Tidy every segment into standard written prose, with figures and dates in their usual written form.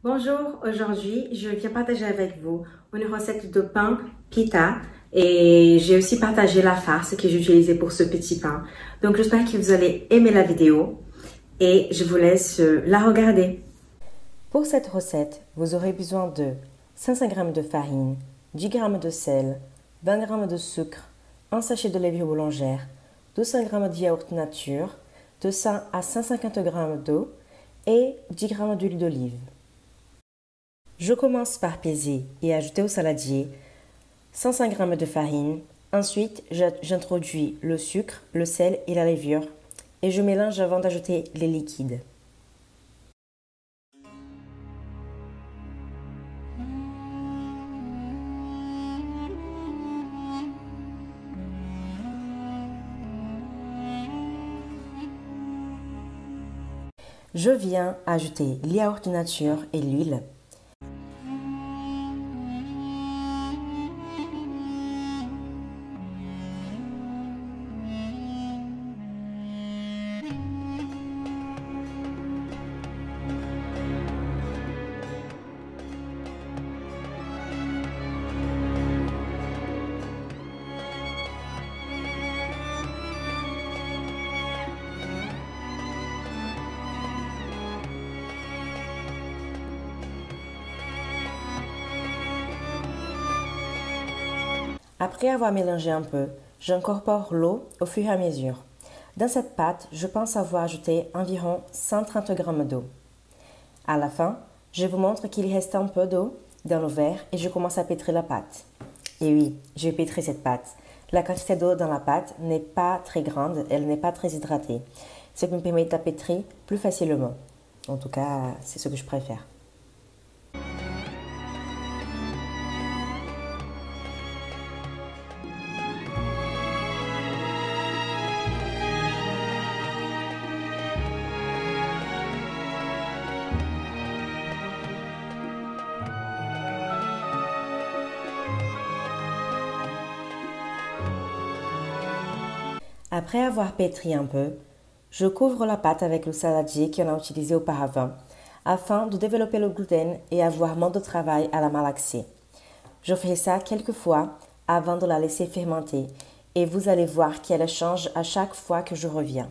Bonjour, aujourd'hui je viens partager avec vous une recette de pain pita et j'ai aussi partagé la farce que j'ai utilisée pour ce petit pain. Donc j'espère que vous allez aimer la vidéo et je vous laisse la regarder. Pour cette recette, vous aurez besoin de 500 g de farine, 10 g de sel, 20 g de sucre, un sachet de levure boulangère, 200 g de yaourt nature, de 100 à 150 g d'eau et 10 g d'huile d'olive. Je commence par peser et ajouter au saladier 105 g de farine. Ensuite, j'introduis le sucre, le sel et la levure et je mélange avant d'ajouter les liquides. Je viens ajouter le yaourt nature et l'huile. Après avoir mélangé un peu, j'incorpore l'eau au fur et à mesure. Dans cette pâte, je pense avoir ajouté environ 130 g d'eau. À la fin, je vous montre qu'il reste un peu d'eau dans le verre et je commence à pétrir la pâte. Et oui, je vais pétrir cette pâte. La quantité d'eau dans la pâte n'est pas très grande, elle n'est pas très hydratée, ce qui me permet de la pétrir plus facilement. En tout cas, c'est ce que je préfère. Après avoir pétri un peu, je couvre la pâte avec le saladier qu'on a utilisé auparavant afin de développer le gluten et avoir moins de travail à la malaxer. Je ferai ça quelques fois avant de la laisser fermenter et vous allez voir qu'elle change à chaque fois que je reviens.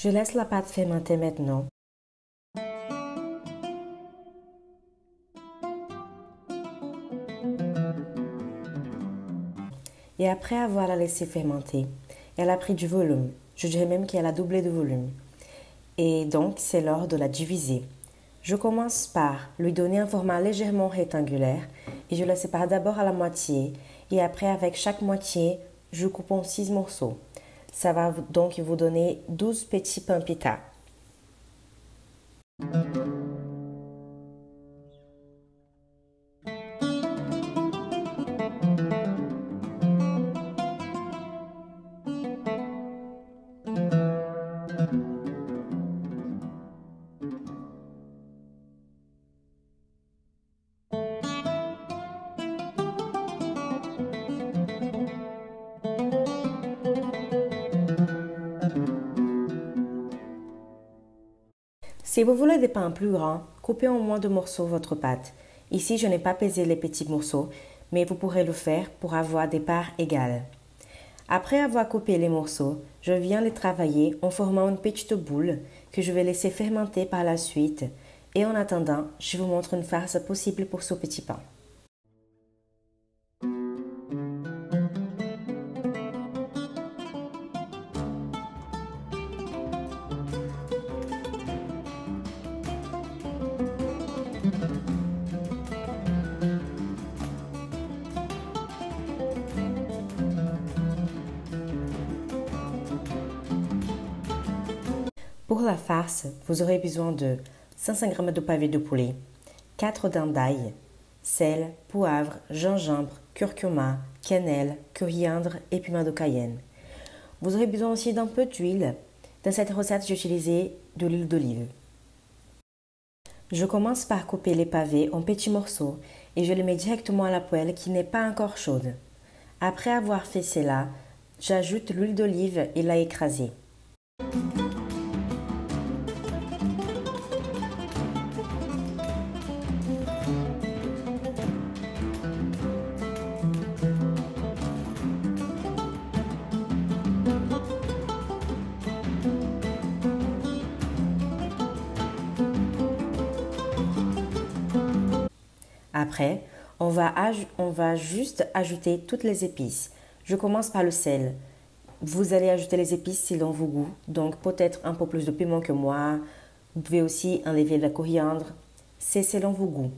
Je laisse la pâte fermenter maintenant. Et après avoir la laissée fermenter, elle a pris du volume. Je dirais même qu'elle a doublé de volume. Et donc, c'est l'heure de la diviser. Je commence par lui donner un format légèrement rectangulaire et je la sépare d'abord à la moitié et après avec chaque moitié, je coupe en 6 morceaux. Ça va donc vous donner 12 petits pains pita. Si vous voulez des pains plus grands, coupez en moins de morceaux votre pâte. Ici, je n'ai pas pesé les petits morceaux, mais vous pourrez le faire pour avoir des parts égales. Après avoir coupé les morceaux, je viens les travailler en formant une petite boule que je vais laisser fermenter par la suite. Et en attendant, je vous montre une farce possible pour ce petit pain. Pour la farce, vous aurez besoin de 500 g de pavés de poulet, 4 dents d'ail, sel, poivre, gingembre, curcuma, cannelle, coriandre et piment de Cayenne. Vous aurez besoin aussi d'un peu d'huile. Dans cette recette, j'ai utilisé de l'huile d'olive. Je commence par couper les pavés en petits morceaux et je les mets directement à la poêle qui n'est pas encore chaude. Après avoir fait cela, j'ajoute l'huile d'olive et l'ail écrasé. Après, on va juste ajouter toutes les épices. Je commence par le sel. Vous allez ajouter les épices selon vos goûts. Donc peut-être un peu plus de piment que moi. Vous pouvez aussi enlever de la coriandre. C'est selon vos goûts.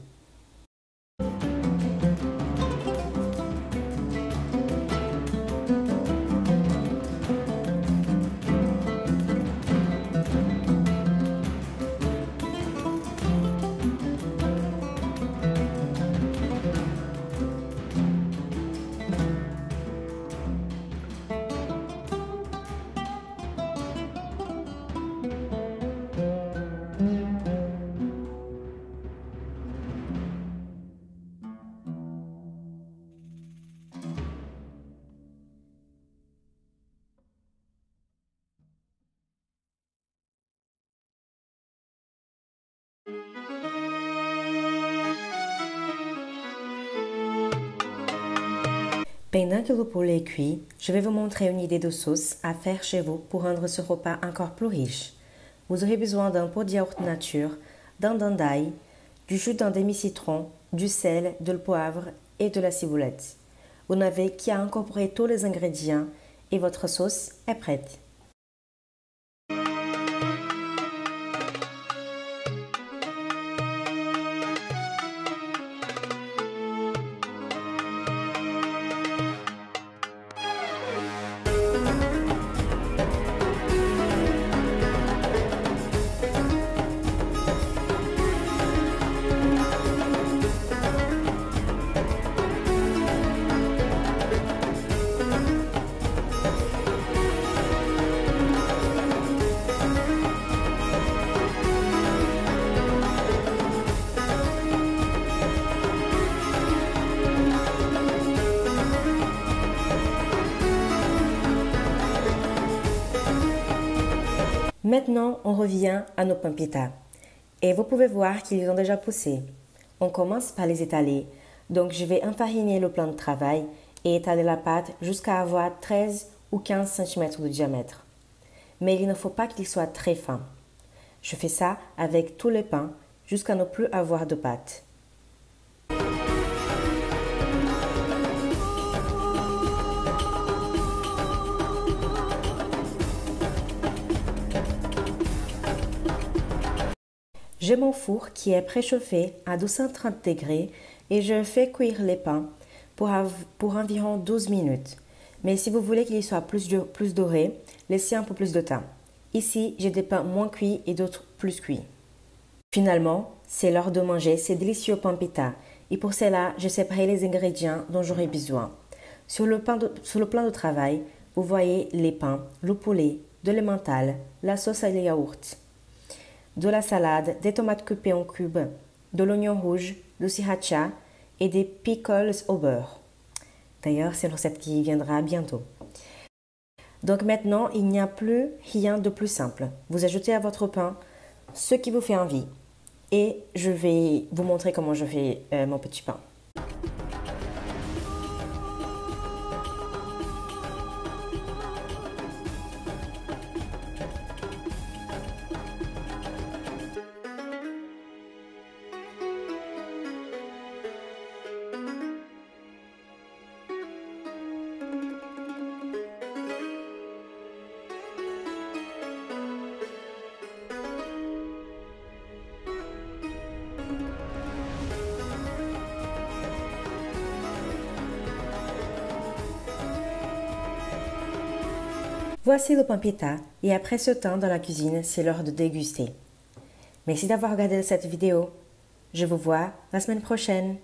Pendant que le poulet est cuit, je vais vous montrer une idée de sauce à faire chez vous pour rendre ce repas encore plus riche. Vous aurez besoin d'un pot de yaourt nature, d'un dent d'ail, du jus d'un demi-citron, du sel, de poivre et de la ciboulette. Vous n'avez qu'à incorporer tous les ingrédients et votre sauce est prête. Maintenant, on revient à nos pains pita. Et vous pouvez voir qu'ils ont déjà poussé. On commence par les étaler. Donc, je vais enfariner le plan de travail et étaler la pâte jusqu'à avoir 13 ou 15 cm de diamètre. Mais il ne faut pas qu'il soit très fin. Je fais ça avec tous les pains jusqu'à ne plus avoir de pâte. J'ai mon four qui est préchauffé à 230 degrés et je fais cuire les pains pour environ 12 minutes. Mais si vous voulez qu'ils soient plus dorés, laissez un peu plus de temps. Ici, j'ai des pains moins cuits et d'autres plus cuits. Finalement, c'est l'heure de manger ces délicieux pains pita. Et pour cela, je séparerai les ingrédients dont j'aurai besoin. Sur le plan de travail, vous voyez les pains, le poulet, de l'emmental, la sauce à yaourt, de la salade, des tomates coupées en cubes, de l'oignon rouge, du sriracha et des pickles au beurre. D'ailleurs, c'est une recette qui viendra bientôt. Donc maintenant, il n'y a plus rien de plus simple. Vous ajoutez à votre pain ce qui vous fait envie. Et je vais vous montrer comment je fais mon petit pain. Voici le pain pita et après ce temps dans la cuisine, c'est l'heure de déguster. Merci d'avoir regardé cette vidéo. Je vous vois la semaine prochaine.